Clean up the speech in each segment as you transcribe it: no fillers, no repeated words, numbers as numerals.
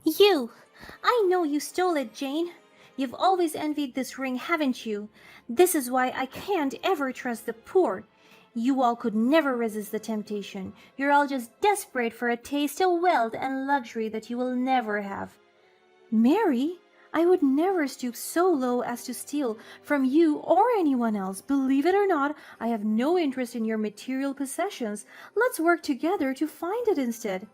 You! I know you stole it, Jane. You've always envied this ring, haven't you? This is why I can't ever trust the poor. You all could never resist the temptation. You're all just desperate for a taste of wealth and luxury that you will never have. Mary, I would never stoop so low as to steal from you or anyone else. Believe it or not, I have no interest in your material possessions. Let's work together to find it instead.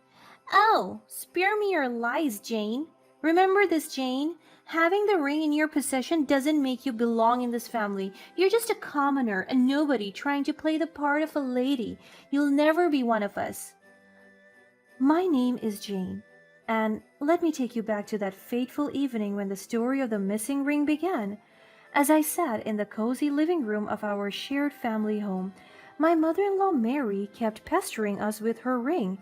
Oh, spare me your lies, Jane. Remember this, Jane. Having the ring in your possession doesn't make you belong in this family. You're just a commoner, a nobody trying to play the part of a lady. You'll never be one of us. My name is Jane, and let me take you back to that fateful evening when the story of the missing ring began. As I sat in the cozy living room of our shared family home, my mother-in-law Mary kept pestering us with her ring.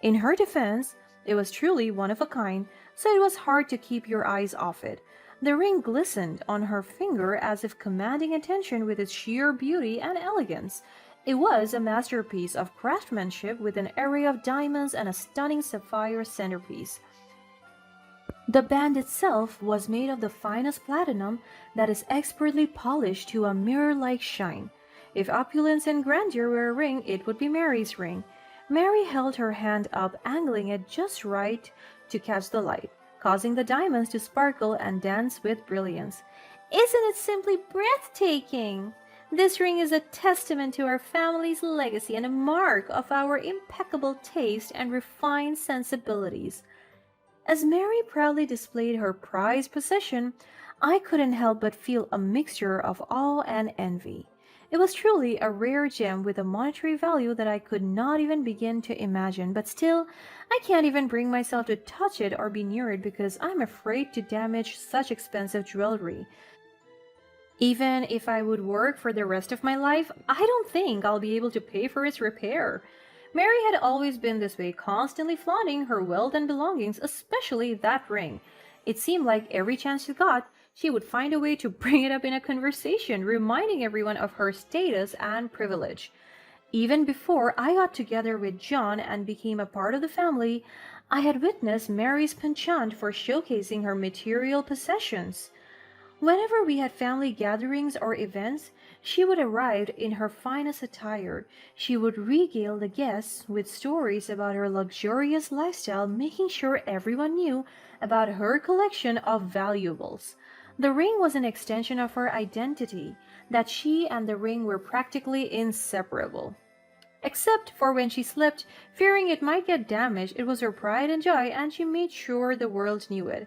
In her defense, it was truly one of a kind, so it was hard to keep your eyes off it. The ring glistened on her finger as if commanding attention with its sheer beauty and elegance. It was a masterpiece of craftsmanship with an array of diamonds and a stunning sapphire centerpiece. The band itself was made of the finest platinum that is expertly polished to a mirror-like shine. If opulence and grandeur were a ring, it would be Mary's ring. Mary held her hand up, angling it just right to catch the light, causing the diamonds to sparkle and dance with brilliance. Isn't it simply breathtaking? This ring is a testament to our family's legacy and a mark of our impeccable taste and refined sensibilities. As Mary proudly displayed her prized possession, I couldn't help but feel a mixture of awe and envy. It was truly a rare gem with a monetary value that I could not even begin to imagine, but still, I can't even bring myself to touch it or be near it because I'm afraid to damage such expensive jewelry. Even if I would work for the rest of my life, I don't think I'll be able to pay for its repair. Mary had always been this way, constantly flaunting her wealth and belongings, especially that ring. It seemed like every chance she got, she would find a way to bring it up in a conversation, reminding everyone of her status and privilege. Even before I got together with John and became a part of the family, I had witnessed Mary's penchant for showcasing her material possessions. Whenever we had family gatherings or events, she would arrive in her finest attire. She would regale the guests with stories about her luxurious lifestyle, making sure everyone knew about her collection of valuables. The ring was an extension of her identity, that she and the ring were practically inseparable. Except for when she slept, fearing it might get damaged, it was her pride and joy, and she made sure the world knew it.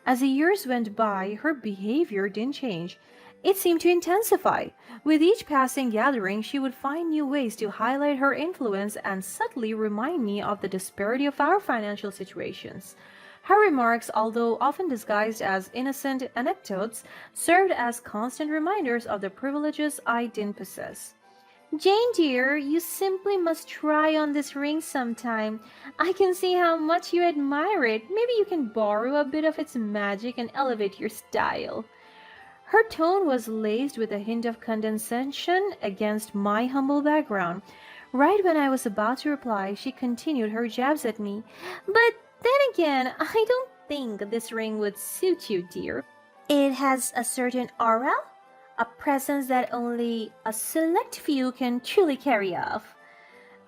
As the years went by, her behavior didn't change. It seemed to intensify. With each passing gathering, she would find new ways to highlight her influence and subtly remind me of the disparity of our financial situations. Her remarks, although often disguised as innocent anecdotes, served as constant reminders of the privileges I didn't possess. Jane dear, you simply must try on this ring sometime. I can see how much you admire it. Maybe you can borrow a bit of its magic and elevate your style. Her tone was laced with a hint of condescension against my humble background. Right when I was about to reply, she continued her jabs at me. But then again, I don't think this ring would suit you, dear. It has a certain aura, a presence that only a select few can truly carry off.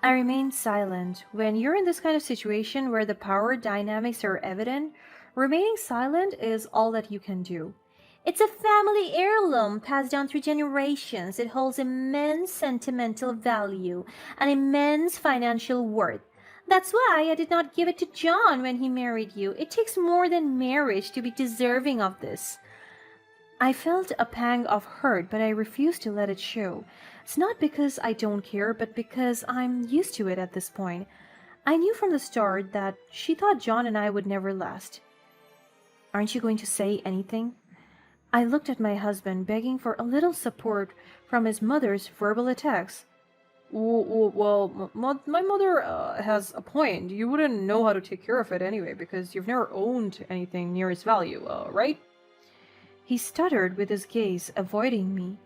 I remained silent. When you're in this kind of situation where the power dynamics are evident, remaining silent is all that you can do. It's a family heirloom passed down through generations. It holds immense sentimental value and immense financial worth. That's why I did not give it to John when he married you. It takes more than marriage to be deserving of this. I felt a pang of hurt, but I refused to let it show. It's not because I don't care, but because I'm used to it at this point. I knew from the start that she thought John and I would never last. Aren't you going to say anything? I looked at my husband, begging for a little support from his mother's verbal attacks. Well, my mother has a point. You wouldn't know how to take care of it anyway, because you've never owned anything near its value, right? He stuttered with his gaze, avoiding me.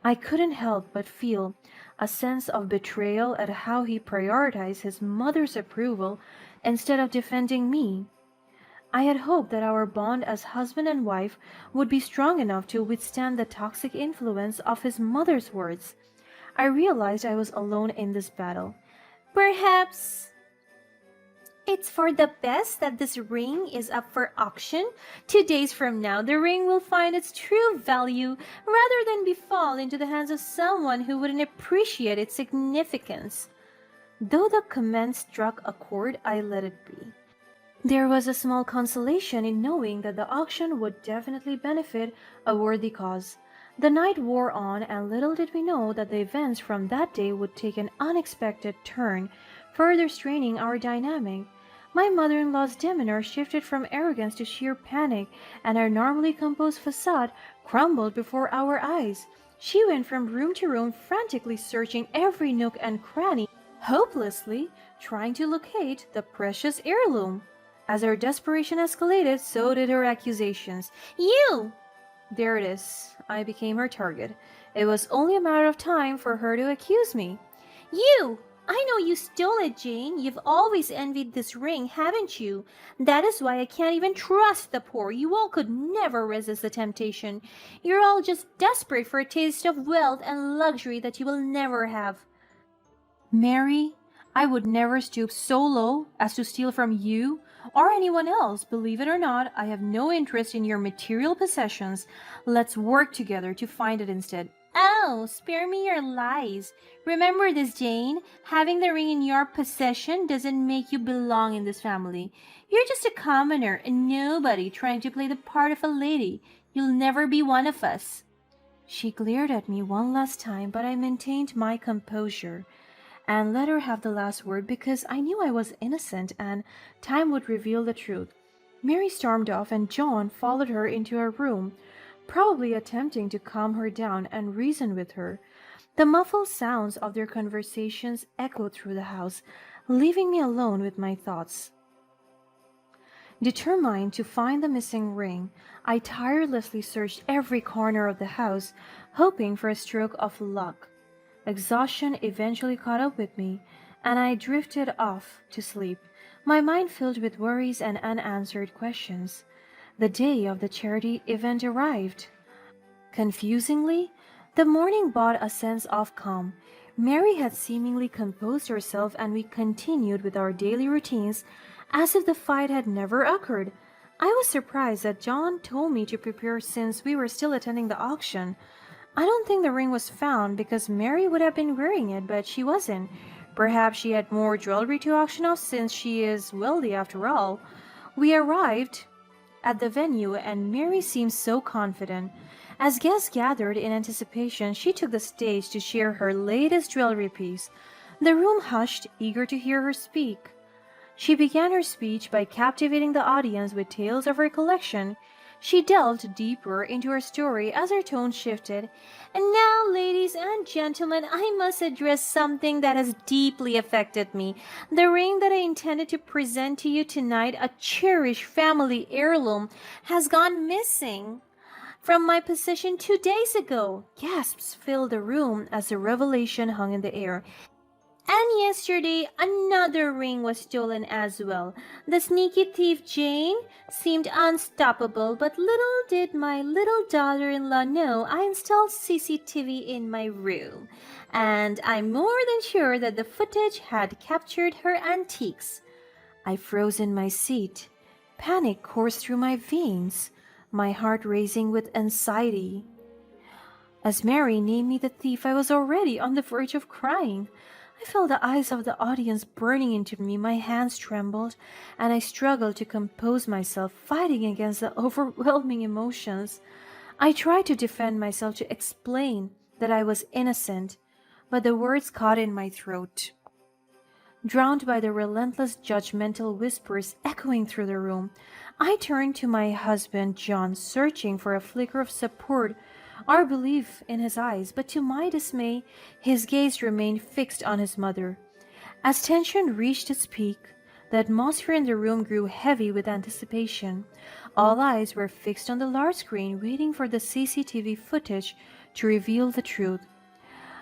I couldn't help but feel a sense of betrayal at how he prioritized his mother's approval instead of defending me. I had hoped that our bond as husband and wife would be strong enough to withstand the toxic influence of his mother's words. I realized I was alone in this battle. Perhaps it's for the best that this ring is up for auction. 2 days from now, the ring will find its true value rather than be fall into the hands of someone who wouldn't appreciate its significance. Though the comment struck a chord, I let it be. There was a small consolation in knowing that the auction would definitely benefit a worthy cause. The night wore on, and little did we know that the events from that day would take an unexpected turn, further straining our dynamic. My mother-in-law's demeanor shifted from arrogance to sheer panic, and her normally composed facade crumbled before our eyes. She went from room to room, frantically searching every nook and cranny, hopelessly trying to locate the precious heirloom. As her desperation escalated, so did her accusations. You! There it is. I became her target. It was only a matter of time for her to accuse me. You! I know you stole it, Jane. You've always envied this ring, haven't you? That is why I can't even trust the poor. You all could never resist the temptation. You're all just desperate for a taste of wealth and luxury that you will never have. Mary, I would never stoop so low as to steal from you or anyone else. Believe it or not, I have no interest in your material possessions. Let's work together to find it instead. Oh, spare me your lies. Remember this, Jane. Having the ring in your possession doesn't make you belong in this family. You're just a commoner, a nobody trying to play the part of a lady. You'll never be one of us. She glared at me one last time, but I maintained my composure and let her have the last word because I knew I was innocent and time would reveal the truth. Mary stormed off and John followed her into her room, probably attempting to calm her down and reason with her. The muffled sounds of their conversations echoed through the house, leaving me alone with my thoughts. Determined to find the missing ring, I tirelessly searched every corner of the house, hoping for a stroke of luck. Exhaustion eventually caught up with me, and I drifted off to sleep, my mind filled with worries and unanswered questions. The day of the charity event arrived. Confusingly, the morning brought a sense of calm. Mary had seemingly composed herself, and we continued with our daily routines as if the fight had never occurred. I was surprised that John told me to prepare since we were still attending the auction. I don't think the ring was found because Mary would have been wearing it, but she wasn't. Perhaps she had more jewelry to auction off since she is wealthy after all. We arrived at the venue and Mary seemed so confident. As guests gathered in anticipation, she took the stage to share her latest jewelry piece. The room hushed, eager to hear her speak. She began her speech by captivating the audience with tales of her collection. She delved deeper into her story as her tone shifted. And now, ladies and gentlemen, I must address something that has deeply affected me. The ring that I intended to present to you tonight, a cherished family heirloom, has gone missing from my possession 2 days ago. Gasps filled the room as the revelation hung in the air. And yesterday, another ring was stolen as well. The sneaky thief Jane seemed unstoppable, but little did my little daughter-in-law know I installed CCTV in my room. And I'm more than sure that the footage had captured her antiques. I froze in my seat. Panic coursed through my veins, my heart racing with anxiety. As Mary named me the thief, I was already on the verge of crying. I felt the eyes of the audience burning into me, my hands trembled, and I struggled to compose myself, fighting against the overwhelming emotions. I tried to defend myself, to explain that I was innocent, but the words caught in my throat, drowned by the relentless judgmental whispers echoing through the room. I turned to my husband, John, searching for a flicker of support or belief in his eyes, but to my dismay, his gaze remained fixed on his mother. As tension reached its peak, the atmosphere in the room grew heavy with anticipation. All eyes were fixed on the large screen, waiting for the CCTV footage to reveal the truth.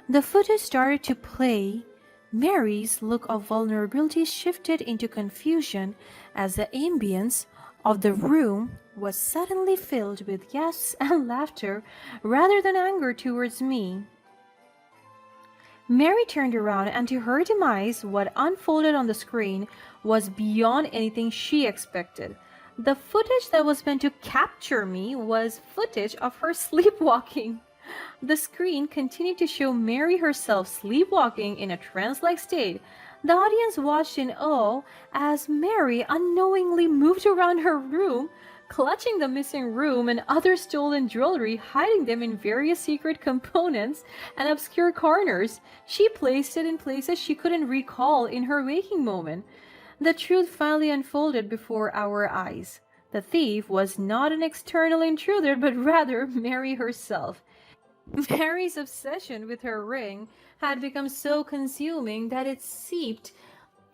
The footage started to play. Mary's look of vulnerability shifted into confusion as the ambience of the room was suddenly filled with gasps and laughter rather than anger towards me. Mary turned around, and to her demise, what unfolded on the screen was beyond anything she expected. The footage that was meant to capture me was footage of her sleepwalking. The screen continued to show Mary herself sleepwalking in a trance-like state. The audience watched in awe as Mary unknowingly moved around her room, clutching the missing room and other stolen jewelry, hiding them in various secret components and obscure corners. She placed it in places she couldn't recall in her waking moment. The truth finally unfolded before our eyes. The thief was not an external intruder, but rather Mary herself. Mary's obsession with her ring had become so consuming that it seeped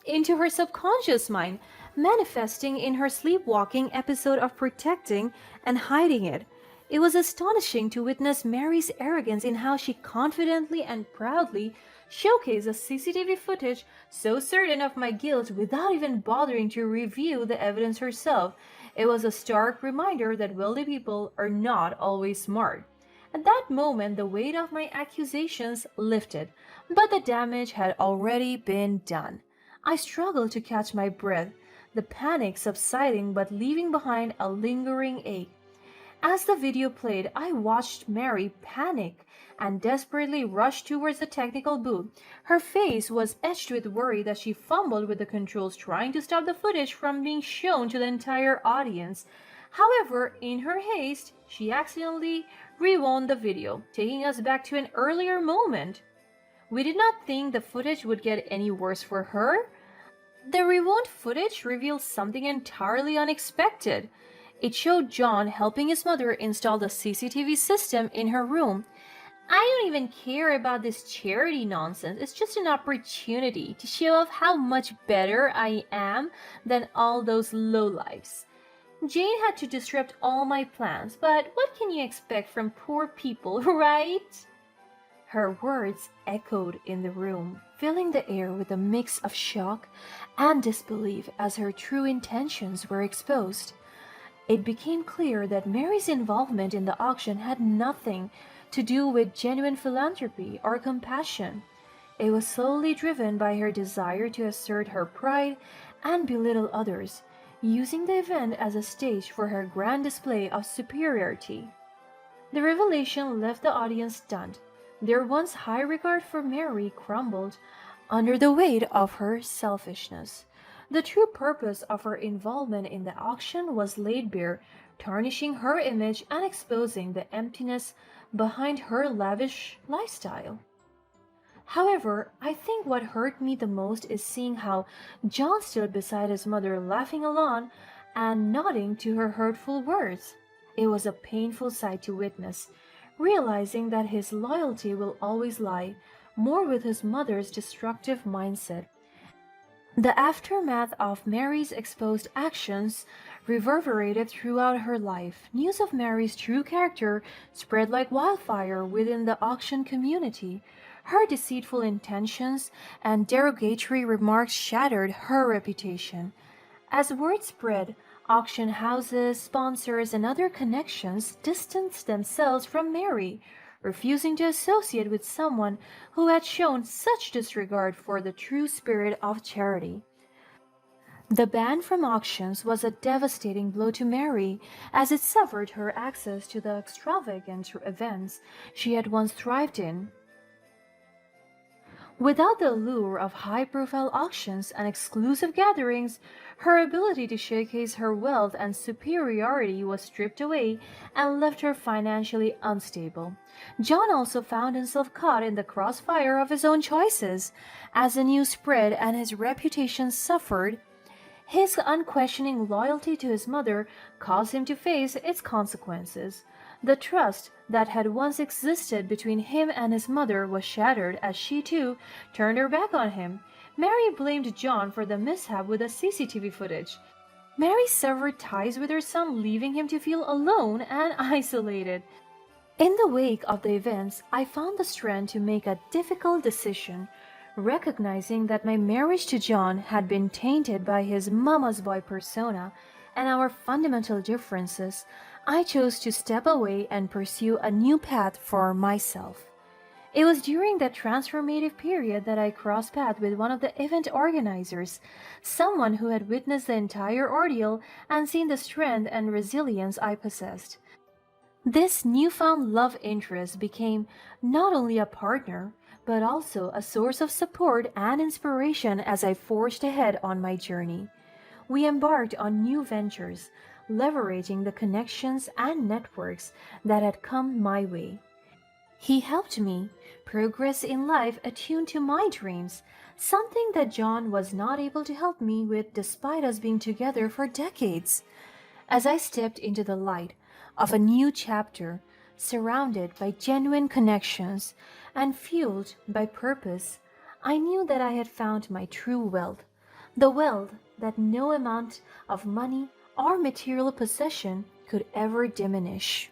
into her subconscious mind, manifesting in her sleepwalking episode of protecting and hiding it. It was astonishing to witness Mary's arrogance in how she confidently and proudly showcased the CCTV footage, so certain of my guilt without even bothering to review the evidence herself. It was a stark reminder that wealthy people are not always smart. At that moment, the weight of my accusations lifted, but the damage had already been done. I struggled to catch my breath, the panic subsiding but leaving behind a lingering ache. As the video played, I watched Mary panic and desperately rush towards the technical booth. Her face was etched with worry that she fumbled with the controls, trying to stop the footage from being shown to the entire audience. However, in her haste, she accidentally rewound the video, taking us back to an earlier moment. We did not think the footage would get any worse for her. The rewound footage revealed something entirely unexpected. It showed John helping his mother install the CCTV system in her room. I don't even care about this charity nonsense. It's just an opportunity to show off how much better I am than all those lowlifes. Jane had to disrupt all my plans, but what can you expect from poor people, right? Her words echoed in the room, filling the air with a mix of shock and disbelief as her true intentions were exposed. It became clear that Mary's involvement in the auction had nothing to do with genuine philanthropy or compassion. It was solely driven by her desire to assert her pride and belittle others, using the event as a stage for her grand display of superiority. The revelation left the audience stunned. Their once high regard for Mary crumbled under the weight of her selfishness. The true purpose of her involvement in the auction was laid bare, tarnishing her image and exposing the emptiness behind her lavish lifestyle. However, I think what hurt me the most is seeing how John stood beside his mother, laughing along and nodding to her hurtful words. It was a painful sight to witness, realizing that his loyalty will always lie more with his mother's destructive mindset. The aftermath of Mary's exposed actions reverberated throughout her life. News of Mary's true character spread like wildfire within the auction community. Her deceitful intentions and derogatory remarks shattered her reputation. As word spread, auction houses, sponsors, and other connections distanced themselves from Mary, refusing to associate with someone who had shown such disregard for the true spirit of charity. The ban from auctions was a devastating blow to Mary, as it severed her access to the extravagant events she had once thrived in. Without the allure of high-profile auctions and exclusive gatherings, her ability to showcase her wealth and superiority was stripped away and left her financially unstable. John also found himself caught in the crossfire of his own choices. As the news spread and his reputation suffered, his unquestioning loyalty to his mother caused him to face its consequences. The trust that had once existed between him and his mother was shattered as she too turned her back on him. Mary blamed John for the mishap with the CCTV footage. Mary severed ties with her son, leaving him to feel alone and isolated. In the wake of the events, I found the strength to make a difficult decision, recognizing that my marriage to John had been tainted by his mama's boy persona and our fundamental differences, I chose to step away and pursue a new path for myself. It was during that transformative period that I crossed paths with one of the event organizers, someone who had witnessed the entire ordeal and seen the strength and resilience I possessed. This newfound love interest became not only a partner, but also a source of support and inspiration as I forged ahead on my journey. We embarked on new ventures, leveraging the connections and networks that had come my way. He helped me progress in life attuned to my dreams, something that John was not able to help me with despite us being together for decades. As I stepped into the light of a new chapter, surrounded by genuine connections and fueled by purpose, I knew that I had found my true wealth, the wealth that no amount of money or material possession could ever diminish.